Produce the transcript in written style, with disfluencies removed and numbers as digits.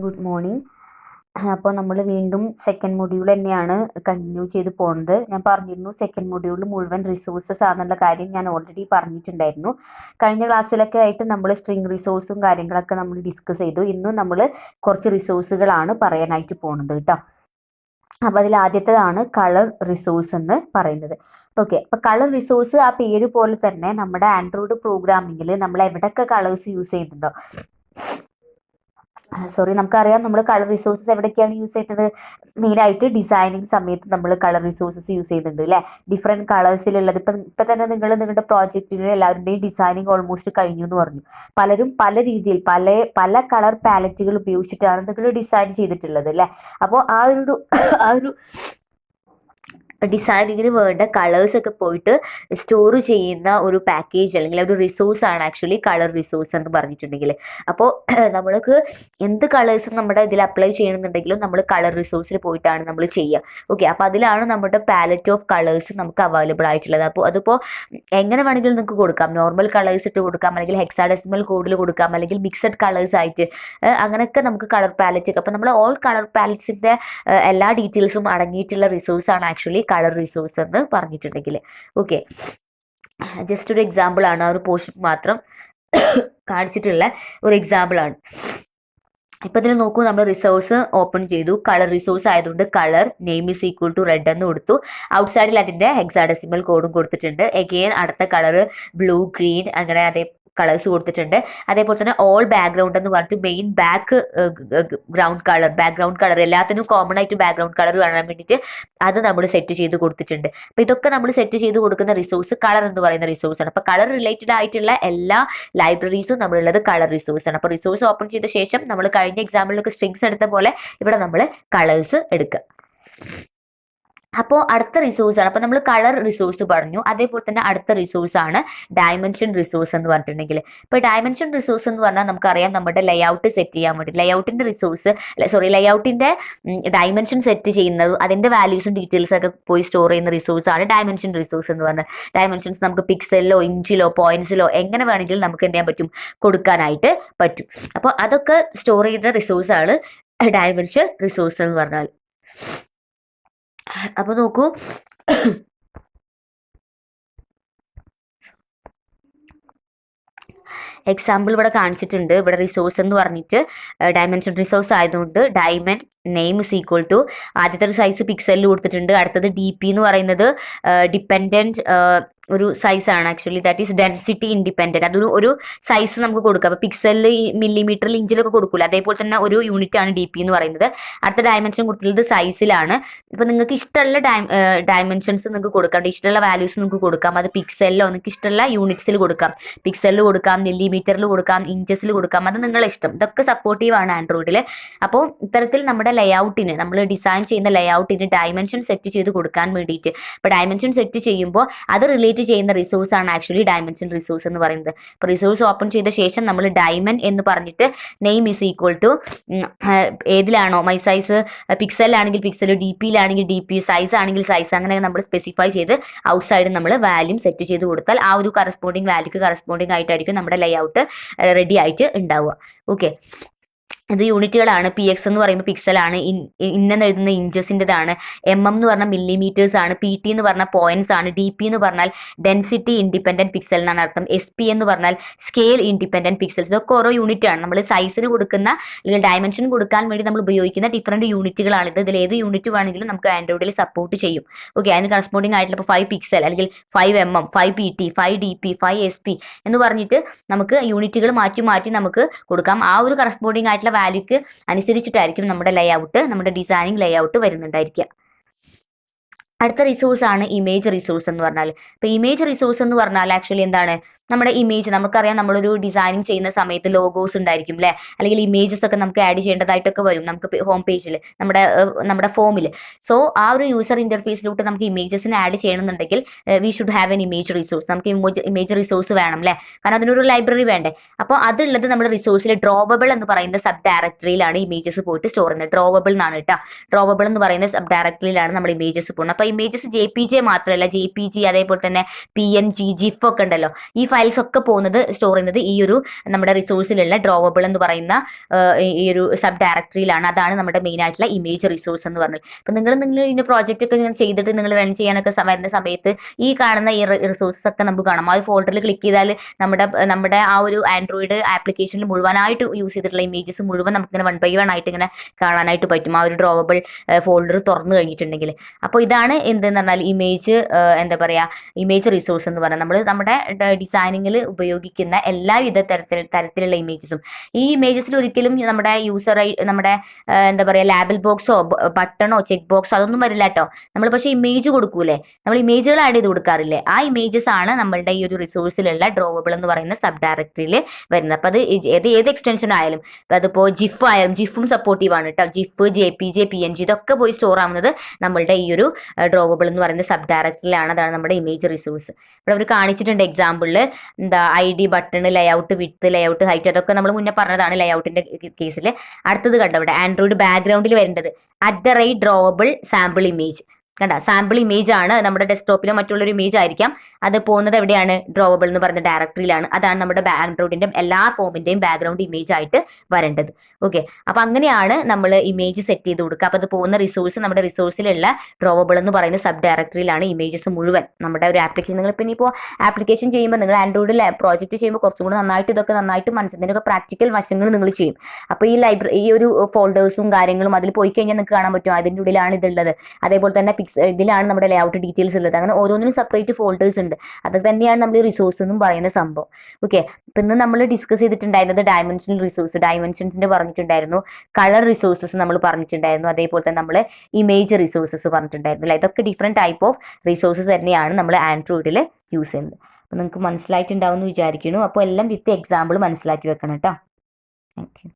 Good morning. അപ്പോൾ നമ്മൾ വീണ്ടും സെക്കൻഡ് മൊഡ്യൂൾ തന്നെയാണ് കണ്ടിന്യൂ ചെയ്ത് പോകുന്നത്. ഞാൻ പറഞ്ഞിരുന്നു സെക്കൻഡ് മൊഡ്യൂളിൽ മുഴുവൻ റിസോഴ്സസ് ആണെന്നുള്ള കാര്യം ഞാൻ ഓൾറെഡി പറഞ്ഞിട്ടുണ്ടായിരുന്നു. കഴിഞ്ഞ ക്ലാസ്സിലൊക്കെ ആയിട്ട് നമ്മൾ സ്ട്രിംഗ് റിസോഴ്സും കാര്യങ്ങളൊക്കെ നമ്മൾ ഡിസ്കസ് ചെയ്തു. ഇന്നും നമ്മൾ കുറച്ച് റിസോഴ്സുകളാണ് പറയാനായിട്ട് പോകുന്നത് കേട്ടോ. അപ്പോൾ അതിൽ ആദ്യത്തേതാണ് കളർ റിസോഴ്സ് എന്ന് പറയുന്നത്. ഓക്കെ, അപ്പോൾ കളർ റിസോഴ്സ് ആ പേര് പോലെ തന്നെ നമ്മുടെ ആൻഡ്രോയിഡ് പ്രോഗ്രാമിങ്ങിൽ നമ്മൾ എവിടെയൊക്കെ കളേഴ്സ് യൂസ് ചെയ്യുന്നുണ്ടോ, നമുക്കറിയാം നമ്മൾ കളർ റിസോഴ്സസ് എവിടെയൊക്കെയാണ് യൂസ് ചെയ്യുന്നത്. മെയിനായിട്ട് ഡിസൈനിങ് സമയത്ത് നമ്മൾ കളർ റിസോഴ്സസ് യൂസ് ചെയ്യുന്നുണ്ട് അല്ലേ. ഡിഫറെൻറ്റ് കളേഴ്സിലുള്ളത് ഇപ്പം തന്നെ നിങ്ങൾ നിങ്ങളുടെ പ്രോജക്റ്റിൽ എല്ലാവരുടെയും ഡിസൈനിങ് ഓൾമോസ്റ്റ് കഴിഞ്ഞു എന്ന് പറഞ്ഞു. പലരും പല രീതിയിൽ പല കളർ പാലറ്റുകൾ ഉപയോഗിച്ചിട്ടാണ് നിങ്ങൾ ഡിസൈൻ ചെയ്തിട്ടുള്ളത് അല്ലേ. അപ്പോൾ ആ ഒരു ഡിസൈനിങ്ങിന് വേണ്ട കളേഴ്സ് ഒക്കെ പോയിട്ട് സ്റ്റോർ ചെയ്യുന്ന ഒരു പാക്കേജ് അല്ലെങ്കിൽ ഒരു റിസോഴ്സ് ആണ് ആക്ച്വലി കളർ റിസോഴ്സ് എന്ന് പറഞ്ഞിട്ടുണ്ടെങ്കിൽ. അപ്പോൾ നമ്മൾക്ക് എന്ത് കളേഴ്സും നമ്മുടെ ഇതിൽ അപ്ലൈ ചെയ്യണമെന്നുണ്ടെങ്കിലും നമ്മൾ കളർ റിസോഴ്സിൽ പോയിട്ടാണ് നമ്മൾ ചെയ്യുക. ഓക്കെ, അപ്പോൾ അതിലാണ് നമ്മുടെ പാലറ്റ് ഓഫ് കളേഴ്സ് നമുക്ക് അവൈലബിൾ ആയിട്ടുള്ളത്. അപ്പോൾ അതിപ്പോൾ എങ്ങനെ വേണമെങ്കിലും നിങ്ങൾക്ക് കൊടുക്കാം. നോർമൽ കളേഴ്സ് ഇട്ട് കൊടുക്കാം, അല്ലെങ്കിൽ ഹെക്സാഡെസിമൽ കോഡിൽ കൊടുക്കാം, അല്ലെങ്കിൽ മിക്സഡ് കളേഴ്സ് ആയിട്ട് അങ്ങനെയൊക്കെ നമുക്ക് കളർ പാലറ്റ്. അപ്പോൾ നമ്മൾ ഓൾ കളർ പാലറ്റ്സിൻ്റെ എല്ലാ ഡീറ്റെയിൽസും അടങ്ങിയിട്ടുള്ള റിസോഴ്സാണ് ആക്ച്വലി കളർ റിസോഴ്സ് എന്ന് പറഞ്ഞിട്ടുണ്ടെങ്കിൽ. ഓക്കെ, ജസ്റ്റ് ഒരു എക്സാമ്പിൾ ആണ്, ആ ഒരു പോർഷൻ മാത്രം കാണിച്ചിട്ടുള്ള ഒരു എക്സാമ്പിൾ ആണ്. ഇപ്പം ഇതിൽ നോക്കൂ, നമ്മൾ റിസോഴ്സ് ഓപ്പൺ ചെയ്തു. കളർ റിസോഴ്സ് ആയതുകൊണ്ട് colour name is equal to red എന്ന് കൊടുത്തു. ഔട്ട്സൈഡിൽ അതിൻ്റെ ഹെക്സാഡെസിമൽ കോഡും കൊടുത്തിട്ടുണ്ട്. എഗെയിൻ അടുത്ത കളർ ബ്ലൂ, ഗ്രീൻ, അങ്ങനെ അതേ കളേഴ്സ് കൊടുത്തിട്ടുണ്ട്. അതേപോലെ തന്നെ ഓൾ ബാക്ക്ഗ്രൗണ്ട് എന്ന് പറഞ്ഞിട്ട് മെയിൻ ബാക്ക്ഗ്രൗണ്ട് കളർ എല്ലാത്തിനും കോമൺ ആയിട്ട് ബാക്ക്ഗ്രൗണ്ട് കളർ കാണാൻ വേണ്ടിയിട്ട് അത് നമ്മൾ സെറ്റ് ചെയ്ത് കൊടുത്തിട്ടുണ്ട്. അപ്പോൾ ഇതൊക്കെ നമ്മൾ സെറ്റ് ചെയ്ത് കൊടുക്കുന്ന റിസോഴ്സ് കളർ എന്ന് പറയുന്ന റിസോഴ്സാണ്. അപ്പോൾ കളർ റിലേറ്റഡ് ആയിട്ടുള്ള എല്ലാ ലൈബ്രറീസും നമ്മളുള്ളത് കളർ റിസോഴ്സാണ്. അപ്പോൾ റിസോഴ്സ് ഓപ്പൺ ചെയ്ത ശേഷം നമ്മൾ കഴിഞ്ഞ എക്സാമ്പിളിലൊക്കെ സ്ട്രിങ്സ് എടുത്ത പോലെ ഇവിടെ നമ്മൾ കളേഴ്സ് എടുക്കുക. അപ്പോൾ അടുത്ത റിസോഴ്സാണ്, അപ്പോൾ നമ്മൾ കളർ റിസോഴ്സ് പറഞ്ഞു. അതേപോലെ തന്നെ അടുത്ത റിസോഴ്സാണ് ഡയമെൻഷൻ റിസോഴ്സ് എന്ന് പറഞ്ഞിട്ടുണ്ടെങ്കിൽ. ഇപ്പോൾ ഡയമെൻഷൻ റിസോഴ്സ് എന്ന് പറഞ്ഞാൽ നമുക്കറിയാം നമ്മുടെ ലേഔട്ട് സെറ്റ് ചെയ്യാൻ വേണ്ടി ലേഔട്ടിൻ്റെ ഡയമെൻഷൻ സെറ്റ് ചെയ്യുന്നത്, അതിൻ്റെ വാല്യൂസും ഡീറ്റെയിൽസ് ഒക്കെ പോയി സ്റ്റോർ ചെയ്യുന്ന റിസോഴ്സാണ് ഡയമെൻഷൻ റിസോഴ്സ് എന്ന് പറഞ്ഞാൽ. ഡയമെൻഷൻസ് നമുക്ക് പിക്സലിലോ ഇഞ്ചിലോ പോയിന്റ്സിലോ എങ്ങനെ വേണമെങ്കിലും നമുക്ക് എന്ത് ചെയ്യാൻ പറ്റും, കൊടുക്കാനായിട്ട് പറ്റും. അപ്പോൾ അതൊക്കെ സ്റ്റോർ ചെയ്ത റിസോഴ്സാണ് ഡയമെൻഷൻ റിസോഴ്സ് എന്ന് പറഞ്ഞാൽ. അപ്പോൾ നോക്കൂ, എക്സാമ്പിൾ ഇവിടെ കാണിച്ചിട്ടുണ്ട്. ഇവിടെ റിസോഴ്സ് എന്ന് പറഞ്ഞിട്ട് ഡയമെൻഷൻ റിസോഴ്സ് ആയതുകൊണ്ട് diamond name is equal to ആദ്യത്തെ ഒരു സൈസ് പിക്സലിൽ കൊടുത്തിട്ടുണ്ട്. അടുത്തത് DP എന്ന് പറയുന്നത് ഡിപ്പെൻഡൻറ്റ് ഒരു സൈസാണ് actually, that is density independent. അതൊരു ഒരു സൈസ് നമുക്ക് കൊടുക്കാം. അപ്പോൾ പിക്സലിൽ മില്ലിമീറ്ററിൽ ഇഞ്ചിലൊക്കെ കൊടുക്കില്ല, അതേപോലെ തന്നെ ഒരു യൂണിറ്റ് ആണ് DP എന്ന് പറയുന്നത്. അടുത്ത ഡയമെൻഷൻ കൊടുത്തിട്ടുള്ളത് സൈസിലാണ്. ഇപ്പോൾ നിങ്ങൾക്ക് ഇഷ്ടമുള്ള ഡയമെൻഷൻസ് നിങ്ങൾക്ക് കൊടുക്കാം, ഇഷ്ടമുള്ള വാല്യൂസ് നിങ്ങൾക്ക് കൊടുക്കാം. അത് പിക്സലിലോ നിങ്ങൾക്ക് ഇഷ്ടമുള്ള യൂണിറ്റ്സിൽ കൊടുക്കാം, പിക്സലിൽ കൊടുക്കാം, മില്ലിമീറ്ററിൽ കൊടുക്കാം, ഇഞ്ചസിൽ കൊടുക്കാം, അത് നിങ്ങളുടെ ഇഷ്ടം. ഇതൊക്കെ സപ്പോർട്ടീവ് ആണ് ആൻഡ്രോയിഡിൽ. അപ്പോൾ ഇത്തരത്തിൽ നമ്മുടെ ലേഔട്ടിന്, നമ്മൾ ഡിസൈൻ ചെയ്യുന്ന ലേഔട്ടിന് ഡയമെൻഷൻ സെറ്റ് ചെയ്ത് കൊടുക്കാൻ വേണ്ടിയിട്ട്, ഇപ്പോൾ ഡയമെൻഷൻ സെറ്റ് ചെയ്യുമ്പോൾ അത് റിലേറ്റ് ചെയ്യുന്ന റിസോഴ്സ് ആണ് ആക്ച്വലി ഡയമെൻഷൻ റിസോഴ്സ് എന്ന് പറയുന്നത്. ഇപ്പോൾ റിസോഴ്സ് ഓപ്പൺ ചെയ്ത ശേഷം നമ്മൾ ഡയമണ്ട് എന്ന് പറഞ്ഞിട്ട് നെയിം ഈസ് ഈക്വൽ ടു ഏതിലാണോ മൈ സൈസ്, പിക്സലിലാണെങ്കിൽ പിക്സൽ, DPയിലാണെങ്കിൽ DP, സൈസ് ആണെങ്കിൽ സൈസ്, അങ്ങനെ നമ്മൾ സ്പെസിഫൈ ചെയ്ത് ഔട്ട്സൈഡ് നമ്മൾ വാല്യൂ സെറ്റ് ചെയ്ത് കൊടുത്താൽ ആ ഒരു കറസ്പോണ്ടിങ് വാല്യൂക്ക് കറസ്പോണ്ടിങ് ആയിട്ടായിരിക്കും നമ്മുടെ ലേഔട്ട് റെഡി ആയിട്ട് ഉണ്ടാവുക. ഓക്കെ, ഇത് യൂണിറ്റുകളാണ്. PX എന്ന് പറയുമ്പോൾ പിക്സലാണ്, ഇന്നെന്ന് എഴുതുന്ന ഇഞ്ചസിൻ്റെതാണ്, MM എന്ന് പറഞ്ഞാൽ മില്ലിമീറ്റേഴ്സ് ആണ്, PT എന്ന് പറഞ്ഞാൽ പോയിന്റ്സ് ആണ്, DP എന്ന് പറഞ്ഞാൽ ഡെൻസിറ്റി ഇൻഡിപെൻഡൻറ്റ് പിക്സൽ എന്നാണ് അർത്ഥം, SP എന്ന് പറഞ്ഞാൽ സ്കെയിൽ ഇൻഡിപെൻഡൻറ്റ് പിക്സൽസ്. ഇതൊക്കെ ഓരോ യൂണിറ്റ് ആണ്. നമ്മൾ സൈസിന് കൊടുക്കുന്ന അല്ലെങ്കിൽ ഡയമെൻഷൻ കൊടുക്കാൻ വേണ്ടി നമ്മൾ ഉപയോഗിക്കുന്ന ഡിഫറൻറ്റ് യൂണിറ്റുകളാണിത്. ഇതിൽ ഏത് യൂണിറ്റ് വേണമെങ്കിലും നമുക്ക് ആൻഡ്രോയിഡിൽ സപ്പോർട്ട് ചെയ്യും. ഓക്കെ, അതിന് കറസ്പോണ്ടിങ് ആയിട്ടുള്ള ഇപ്പോൾ 5 പിക്സൽ അല്ലെങ്കിൽ 5 mm, 5 PT, 5 DP, 5 SP എന്ന് പറഞ്ഞിട്ട് നമുക്ക് യൂണിറ്റുകൾ മാറ്റി മാറ്റി നമുക്ക് കൊടുക്കാം. ആ ഒരു കറസ്പോണ്ടിങ് ആയിട്ടുള്ള വാല്യൂക്ക് അനുസരിച്ചിട്ടായിരിക്കും നമ്മുടെ ലേഔട്ട്, നമ്മുടെ ഡിസൈനിങ് ലേഔട്ട് വരുന്നുണ്ടായിരിക്കുക. അടുത്ത റിസോഴ്സ് ആണ് ഇമേജ് റിസോഴ്സ് എന്ന് പറഞ്ഞാൽ. ഇപ്പോൾ ഇമേജ് റിസോഴ്സ് എന്ന് പറഞ്ഞാൽ ആക്ച്വലി എന്താണ്, നമ്മുടെ ഇമേജ് നമുക്കറിയാം, നമ്മളൊരു ഡിസൈനിങ് ചെയ്യുന്ന സമയത്ത് ലോഗോസ് ഉണ്ടായിരിക്കും അല്ലേ, അല്ലെങ്കിൽ ഇമേജസ് ഒക്കെ നമുക്ക് ആഡ് ചെയ്യേണ്ടതായിട്ടൊക്കെ വരും നമുക്ക് ഹോം പേജിൽ, നമ്മുടെ ഫോമിൽ. സോ ആ ഒരു യൂസർ ഇൻ്റർഫേസിലോട്ട് നമുക്ക് ഇമേജസിന് ആഡ് ചെയ്യണമെന്നുണ്ടെങ്കിൽ we should have an image resource. നമുക്ക് ഇമേജ് റിസോഴ്സ് വേണം അല്ലേ, കാരണം അതിനൊരു ലൈബ്രറി വേണ്ടേ. അപ്പോൾ അതുള്ളത് നമ്മുടെ റിസോഴ്സിൽ ഡ്രോവബിൾ എന്ന് പറയുന്ന സബ് ഡയറക്ടറിയിലാണ് ഇമേജസ് പോയിട്ട് സ്റ്റോർ ചെയ്യുന്നത്. ഡ്രോവബിൾ എന്നാണ് കേട്ടോ, ഡ്രോവബിൾ എന്ന് പറയുന്ന സബ് ഡയറക്ടറിയിലാണ് നമ്മൾ ഇമേജസ് പോകുന്നത്. അപ്പോൾ ഇമേജസ് JPG മാത്രമല്ല, JPG അതേപോലെ തന്നെ PNG, GIF ഒക്കെ ഉണ്ടല്ലോ. ഈ ഫയൽസ് ഒക്കെ സ്റ്റോർ ചെയ്യുന്നത് ഈ ഒരു നമ്മുടെ റിസോഴ്സിലുള്ള ഡ്രോവബിൾ എന്ന് പറയുന്ന ഈ ഒരു സബ് ഡയറക്ടറിയിലാണ്. അതാണ് നമ്മുടെ മെയിൻ ആയിട്ടുള്ള ഇമേജ് റിസോഴ്സ് എന്ന് പറഞ്ഞത്. അപ്പം നിങ്ങൾ ഇതിന്റെ പ്രോജക്റ്റ് ഒക്കെ ഇങ്ങനെ ചെയ്തിട്ട് നിങ്ങൾ റൺ ചെയ്യാനൊക്കെ വരുന്ന സമയത്ത് ഈ കാണുന്ന ഈ റിസോഴ്സസ് ഒക്കെ നമുക്ക് കാണാം. ആ ഒരു ഫോൾഡറിൽ ക്ലിക്ക് ചെയ്താൽ നമ്മുടെ ആ ഒരു ആൻഡ്രോയിഡ് ആപ്ലിക്കേഷനിൽ മുഴുവനായിട്ട് യൂസ് ചെയ്തിട്ടുള്ള ഇമേജസ് മുഴുവൻ നമുക്ക് ഇങ്ങനെ 1 by 1 ആയിട്ട് ഇങ്ങനെ കാണാനായിട്ട് പറ്റും ആ ഒരു ഡ്രോവബിൾ ഫോൾഡർ തുറന്നു കഴിഞ്ഞിട്ടുണ്ടെങ്കിൽ. അപ്പോൾ ഇതാണ് എന്തെന്ന് പറഞ്ഞാൽ ഇമേജ് എന്താ പറയുക ഇമേജ് റിസോഴ്സ് എന്ന് പറഞ്ഞാൽ നമ്മൾ നമ്മുടെ ഡിസൈനിങ്ങിൽ ഉപയോഗിക്കുന്ന എല്ലാവിധ തരത്തിലുള്ള ഇമേജസും. ഈ ഇമേജസിൽ ഒരിക്കലും നമ്മുടെ നമ്മുടെ എന്താ പറയുക ലാബൽ ബോക്സോ ബട്ടണോ ചെക്ക് ബോക്സോ അതൊന്നും വരില്ല കേട്ടോ. നമ്മൾ പക്ഷേ ഇമേജ് കൊടുക്കൂലേ, നമ്മൾ ഇമേജുകൾ ആഡ് ചെയ്ത് കൊടുക്കാറില്ലേ, ആ ഇമേജസ് ആണ് നമ്മളുടെ ഈ ഒരു റിസോഴ്സിലുള്ള ഡ്രോവബിൾ എന്ന് പറയുന്ന സബ് ഡയറക്ടറിയിൽ വരുന്നത്. അപ്പോൾ അത് ഏത് എക്സ്റ്റൻഷൻ ആയാലും, അതിപ്പോൾ ജിഫ് ആയാലും, ജിഫും സപ്പോർട്ടീവ് ആണ് കേട്ടോ. ജിഫ്, JPG, PNG ഇതൊക്കെ പോയി സ്റ്റോർ ആവുന്നത് നമ്മളുടെ ഈ ഒരു ഡ്രോവബിൾ എന്ന് പറയുന്ന സബ് ഡയറക്ടറിയിലാണ്. അതാണ് നമ്മുടെ ഇമേജ് റിസോഴ്സ്. ഇവിടെ അവർ കാണിച്ചിട്ടുണ്ട് എക്സാമ്പിളിൽ എന്താ ID, button, layout, width, layout, height അതൊക്കെ നമ്മൾ മുന്നേ പറഞ്ഞതാണ് ലേഔട്ടിന്റെ കേസിൽ. അടുത്തത് കണ്ടോ ഇവിടെ ആൻഡ്രോയിഡ് ബാക്ക്ഗ്രൗണ്ടിൽ വരേണ്ടത് @drawable sample image. കണ്ട, സാമ്പിൾ ഇമേജ് ആണ്. നമ്മുടെ ഡെസ്ക്ടോപ്പിലോ മറ്റുള്ളൊരു ഇമേജ് ആയിരിക്കാം. അത് പോകുന്നത് എവിടെയാണ്? ഡ്രോവബിൾ എന്ന് പറയുന്ന ഡയറക്ടറിയിലാണ്. അതാണ് നമ്മുടെ ആൻഡ്രോയിഡിന്റെ എല്ലാ ഫോമിന്റെയും ബാക്ക്ഗ്രൗണ്ട് ഇമേജ് ആയിട്ട് വരേണ്ടത്. ഓക്കെ, അപ്പൊ അങ്ങനെയാണ് നമ്മൾ ഇമേജ് സെറ്റ് ചെയ്ത് കൊടുക്കുക. അപ്പൊ അത് പോകുന്ന റിസോഴ്സ് നമ്മുടെ റിസോഴ്സിലുള്ള ഡ്രോവബിൾ എന്ന് പറയുന്ന സബ് ഡയറക്ടറിയിലാണ് ഇമേജസ് മുഴുവൻ. നമ്മുടെ ഒരു ആപ്ലിക്കേഷൻ നിങ്ങൾ പിന്നെ ഇപ്പോൾ ആപ്ലിക്കേഷൻ ചെയ്യുമ്പോൾ നിങ്ങൾ ആൻഡ്രോയിഡിൽ പ്രോജക്റ്റ് ചെയ്യുമ്പോൾ കുറച്ചും കൂടി ഇതൊക്കെ നന്നായിട്ട് മനസ്സിലൊക്കെ പ്രാക്ടിക്കൽ വശങ്ങൾ നിങ്ങൾ ചെയ്യും. അപ്പോൾ ഈ ഒരു ഫോൾഡേഴ്സും കാര്യങ്ങളും അതിൽ പോയി കഴിഞ്ഞാൽ നിങ്ങൾക്ക് കാണാൻ പറ്റും അതിൻ്റെ ഉള്ളിലാണ് ഇതുള്ളത്. അതേപോലെ തന്നെ ഇതിലാണ് നമ്മുടെ ലേഔട്ട് ഡീറ്റെയിൽസ് ഉള്ളത്. അങ്ങനെ ഓരോന്നിനും സെപ്പറേറ്റ് ഫോൾഡേഴ്സ് ഉണ്ട്. അതൊക്കെ തന്നെയാണ് നമ്മൾ റിസോഴ്സ് എന്നും പറയുന്ന സംഭവം. ഓക്കെ, അപ്പം ഇന്ന് നമ്മൾ ഡിസ്കസ് ചെയ്തിട്ടുണ്ടായിരുന്നത് ഡയമെൻഷണൽ റിസോഴ്സ്, ഡയമെൻഷൻസിന്റെ പറഞ്ഞിട്ടുണ്ടായിരുന്നു. കളർ റിസോഴ്സസ് നമ്മൾ പറഞ്ഞിട്ടുണ്ടായിരുന്നു. അതേപോലെ തന്നെ നമ്മൾ ഇമേജ് റിസോഴ്സസ് പറഞ്ഞിട്ടുണ്ടായിരുന്നു അല്ലേ. ഇതൊക്കെ ഡിഫറെൻറ്റ് ടൈപ്പ് ഓഫ് റിസോഴ്സസ് തന്നെയാണ് നമ്മൾ ആൻഡ്രോയിഡിൽ യൂസ് ചെയ്യുന്നത്. അപ്പോൾ നിങ്ങൾക്ക് മനസ്സിലായിട്ടുണ്ടാവും എന്ന് വിചാരിക്കുന്നു. അപ്പോൾ എല്ലാം വിത്ത് എക്സാമ്പിൾ മനസ്സിലാക്കി വെക്കണം കേട്ടോ. Thank you.